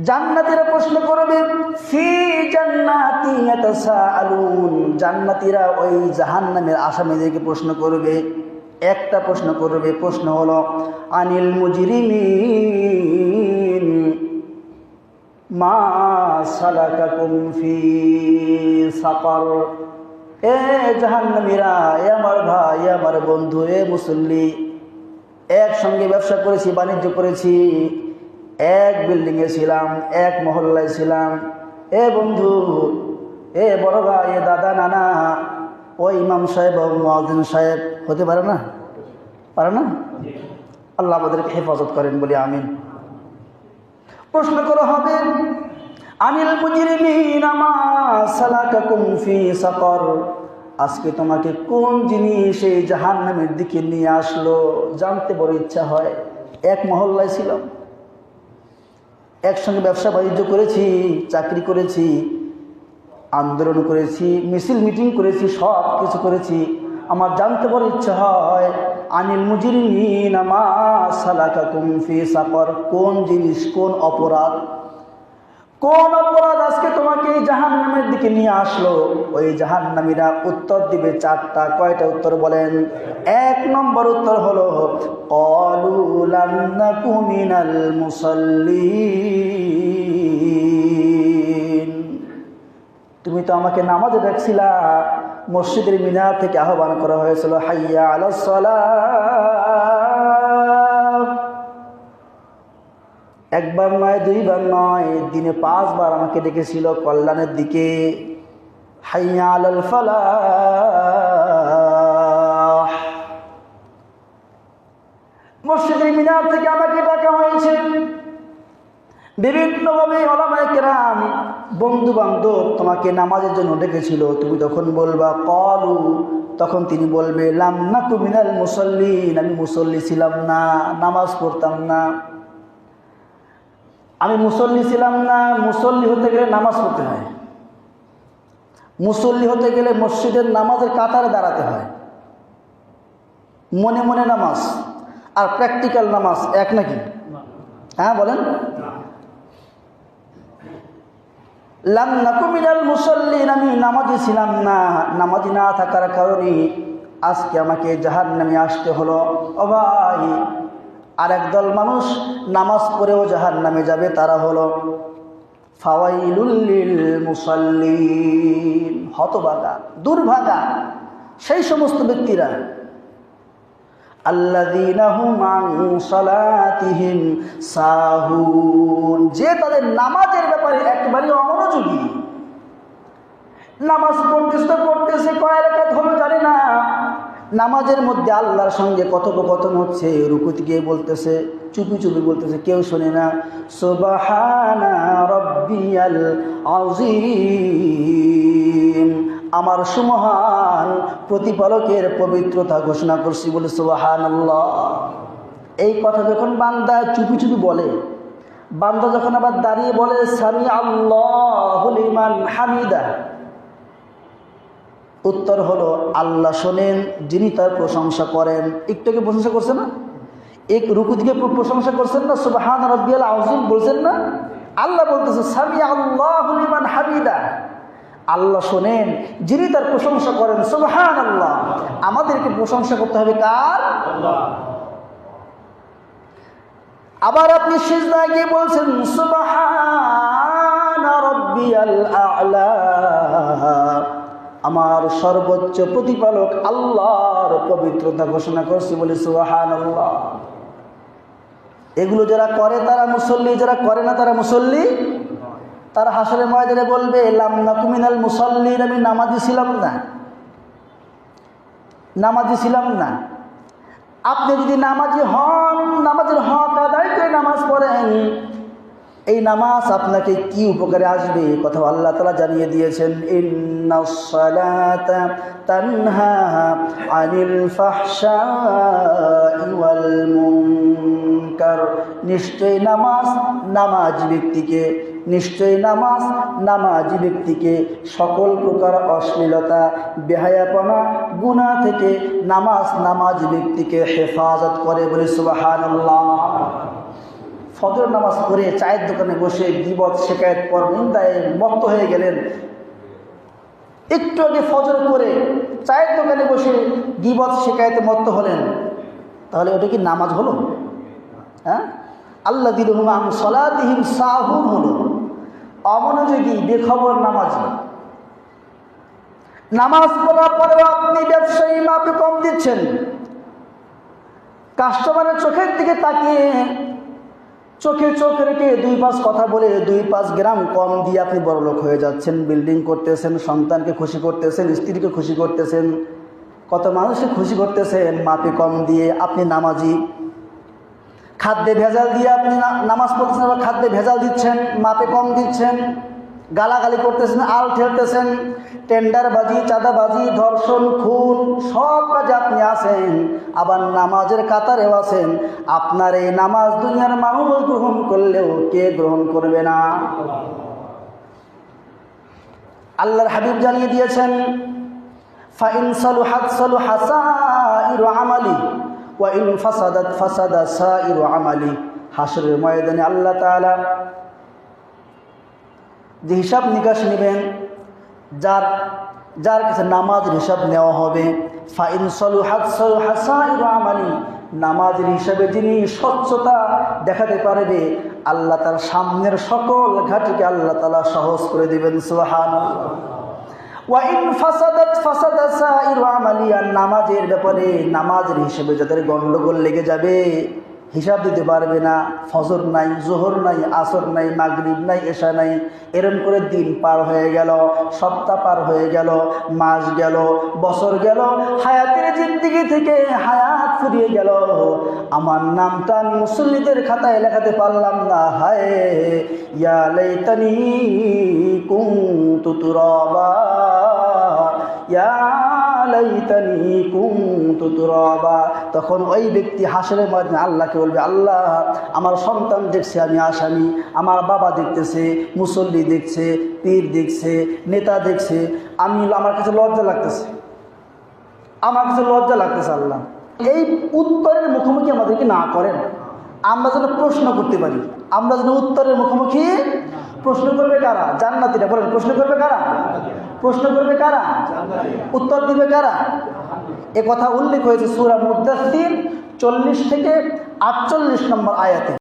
জান্নাতীরা প্রশ্ন করবে, ফি জান্নাতি ইয়াতাসাআলুন, জান্নাতীরা ওই জাহান্নামের আসামীদেরকে প্রশ্ন করবে। একটা প্রশ্ন করবে, প্রশ্ন হলো আনিল মুজরিমিন মা সালাকাকুম ফি সাকার। এ জাহান্নামীরা, এ আমার ভাই, এ আমার বন্ধু, এ মুসল্লি, একসঙ্গে ব্যবসা করেছি, বাণিজ্য করেছি, এক বিল্ডিংয়ে ছিলাম, এক মহল্লায় ছিলাম, এ বন্ধু, এ বড় ভাই, এ দাদা, নানা, ও ইমাম সাহেব ও মুয়াজ্জিন সাহেব হতে পারে না? পারে না? আল্লাহ আমাদেরকে হেফাজত করেন বলি আমিন। প্রশ্ন করা হবে আনিল মুজরিমিন মা সালাকাকুম ফি সাকার, আজকে তোমাকে কোন জিনিস এই জাহান্নামের দিকে নিয়ে আসলো? জানতে বড় ইচ্ছা হয়। এক মহল্লায় ছিলাম, একসঙ্গে ব্যবসা বাণিজ্য করেছি, চাকরি করেছি, আন্দোলন করেছি, মিছিল মিটিং করেছি, সব কিছু করেছি। আমার জানতে বড় ইচ্ছা হয় আনিল মুজরিমিন মা সালাকাকুম ফি সাকার, কোন জিনিস, কোন অপরাধ, কোন অপরাধ আজকে তোমাকে এই জাহান্নামের দিকে নিয়ে আসলো? ওই জাহান্নামীরা উত্তর দিবে চারটা। কয়টা উত্তর বলেন? এক নম্বর উত্তর হলো ক্বালু লাম নাকু মিনাল মুসাল্লিন, তুমি তো আমাকে নামাজে ডাকছিলা, মসজিদের মিনার থেকে আহ্বান করা হয়েছিল হাইয়া আলাস সালাহ। একবার নয়, দুইবার নয়, দিনে 5 বার আমাকে ডেকেছিল কল্যাণের দিকে, হাইয়া আলাল ফালাহ। মসজিদের মিনার থেকে আমাকে ডাকা হয়েছে। বিভিন্নভাবে উলামায়ে কেরাম, বন্ধু বান্ধব তোমাকে নামাজের জন্য ডেকেছিল, তুমি তখন বলবা ক্বালু, তখন তিনি বলবে লাম নাকু মিনাল মুসাল্লিন, আমি মুসল্লি ছিলাম না, নামাজ পড়তাম না। আমি মুসল্লি ছিলাম না। মুসল্লি হতে গেলে নামাজ পড়তে হয়, মুসল্লি হতে গেলে মসজিদের নামাজের কাতারে দাঁড়াতে হয়। মনে মনে নামাজ আর প্র্যাকটিক্যাল নামাজ এক নাকি? হ্যাঁ বলেন। লাম নাকু মিনাল মুসাল্লিন, আমি নামাজি ছিলাম না। নামাজি না থাকার কারণে আজকে আমাকে জাহান্নামে আসতে হলো। ও ভাই, আর একদল মানুষ নামাজ পড়েও জাহান্নামে যাবে, তারা হলো ফাওয়াইলুল লিল মুসাল্লিন, হতভাগা, দুর্ভাগা সেই সমস্ত ব্যক্তিরা, আল্লাযীনা হুম আন সালাতিহিম সাহুন, যে তাদের নামাজের ব্যাপারে একেবারে অমনোযোগী। নামাজ পড়তেছে, কয় রাকাত হলো জানে না। নামাজের মধ্যে আল্লাহর সঙ্গে কথোপকথন হচ্ছে, রুকুতে গিয়ে বলতেছে, চুপি চুপি বলতেছে, কেউ শোনে না, সুবহানা রাব্বিয়াল আযীম, আমার সুমহান প্রতিপালকের পবিত্রতা ঘোষণা করছি বলে সুবহানাল্লাহ। এই কথা যখন বান্দা চুপি চুপি বলে, বান্দা যখন আবার দাঁড়িয়ে বলে সামি আল্লাহু লিমান হামিদা, উত্তর হলো আল্লাহ শোনেন যিনি তার প্রশংসা করেন। একটুকে প্রশংসা করছে না? এক রুকু দিকে প্রশংসা করছেন না, সুবহান রাব্বিয়াল আযীম বলছেন না? আল্লাহ বলতেছে সামি আল্লাহু লিমান হামিদা, আল্লাহ শোনেন যিনি তার প্রশংসা করেন, সুবহানাল্লাহ। আমাদেরকে প্রশংসা করতে হবে কার? আল্লাহ। আবার আপনি সিজদায় গিয়ে বলছেন সুবহানা রাব্বিয়াল আ'লা, আমার সর্বোচ্চ প্রতিপালক আল্লাহর পবিত্রতা ঘোষণা করছি বলে সুবহানাল্লাহ। এগুলো যারা করে তারা মুসল্লি, যারা করে না তারা মুসল্লি। তারা হাসরের ময়দানে বলবে লাম নাকু মিনাল মুসাল্লিন, আমি নামাজি ছিলাম না, নামাজি ছিলাম না। আপনি যদি নামাজি হন, নামাজের হক আদায় করে নামাজ পড়েন, এই নামাজ আপনাকে কি উপকারে আসবে কথা আল্লাহ তাআলা জানিয়ে দিয়েছেন, ইন্নাস সালাতা তানহা আনিল ফাহশাই ওয়াল মুনকার, নিশ্চয় নামাজ নামাজি ব্যক্তিকে, নিশ্চয় নামাজ নামাজি ব্যক্তিকে সকল প্রকার অশ্লীলতা, বেহায়াপনা, গুনাহ থেকে নামাজ নামাজি ব্যক্তিকে হেফাজত করে বলে সুবহানাল্লাহ। ফজর নামাজ পড়ে চায়ের দোকানে বসে গীবত শিকায়েত পর নিন্দায় মত্ত হয়ে গেলেন। একটু আগে ফজর করে চায়ের দোকানে বসে গীবত শিকায়েতে মত্ত হলেন, তাহলে ওটা কি নামাজ হলো? হ্যাঁ, আল্লাযীনা আন সালাতিহিম সাহুন হলো অমনোযোগী বেখবর নামাজি। নামাজ পড়ার পরেও আপনি ব্যবসায়ী মাপে কম দিচ্ছেন, কাস্টমারের চোখের দিকে তাকিয়ে চোখে চোখ রেখে 2-5 কথা বলে 2-5 গ্রাম কম দিয়ে আপনি বড়লোক হয়ে যাচ্ছেন, বিল্ডিং করতেছেন, সন্তানকে খুশি করতেছেন, স্ত্রীকে খুশি করতেছেন, কত মানুষকে খুশি করতেছেন মাপে কম দিয়ে। আপনি নামাজি, খাদ্যে ভেজাল দিয়ে আপনি নামাজ পড়তেছেন, আবার খাদ্যে ভেজাল দিচ্ছেন, মাপে কম দিচ্ছেন, গালাগালি করতেছেন, আল ঠেলতেছেন, টেন্ডারবাজি, চাঁদাবাজি, ধর্ষণ, খুন সব কাজে আপনি আছেন, আবার নামাজের কাতারেও আছেন। আপনার এই নামাজ দুনিয়ার মানুষ গ্রহণ করলেও কে গ্রহণ করবে না? আল্লাহর হাবিব জানিয়ে দিয়েছেন, ফাইন সালুহাত সালুহা সাইরু আমালি ওয়া ইন ফাসাদাত ফাসাদা সাইরু আমালি। হাশরের ময়দানে আল্লাহ তাআলা যে হিসাব নিকাশ নেবেন, যার কাছে নামাজের হিসাব নেওয়া হবে, ফাইন সালুহাত সালুহা সাইরু আমালি, নামাজের হিসাবে যিনি স্বচ্ছতা দেখাতে পারবে, আল্লাহ তার সামনের সকল ঘাটিকে আল্লাহ তাআলা সহজ করে দিবেন। সুবহানাল্লাহ। ওয়া ইন ফাসাদাত ফাসাদা সাইরু আমালি, আর নামাজের ব্যাপারে নামাজের হিসাবে যাদের গন্ডগোল লেগে যাবে, হিসাব দিতে পারবে না, ফজর নাই, জোহর নাই, আসর নাই, মাগরিব নাই, এশা নাই, এরম করে দিন পার হয়ে গেল, সপ্তাহ পার হয়ে গেল, মাস গেল, বছর গেল, হায়াতের জিন্দেগি থেকে হায়াত ফুরিয়ে গেল, আমার নামটা আমি মুসল্লিদের খাতায় লেখাতে পারলাম না। হায় ইয়া লাইতানি কুনতু তুরাবা, ইয়া লাইতানি কুনতু তুরাবা। তখন ওই ব্যক্তি হাসরের ময়দানে আল্লাহকে বলবে, আল্লাহ আমার সন্তান দেখছে আমি আসামি, আমার বাবা দেখতেছে, মুসল্লি দেখছে, পীর দেখছে, নেতা দেখছে, আমার কাছে লজ্জা লাগতেছে, আমার কাছে লজ্জা লাগতেছে। আল্লাহ এই উত্তরের মুখোমুখি আমাদেরকে না করেন, আমরা যেন প্রশ্ন করতে পারি, আমরা যেন উত্তরের মুখোমুখি। প্রশ্ন করবে কারা? জান্নাতীরা। বলেন, প্রশ্ন করবে কারা? প্রশ্ন করবে কারা? উত্তর দিবে কারা? এ কথা উল্লেখ হয়েছে সূরা মুদ্দাসসির 40 থেকে 48 নম্বর আয়াতে।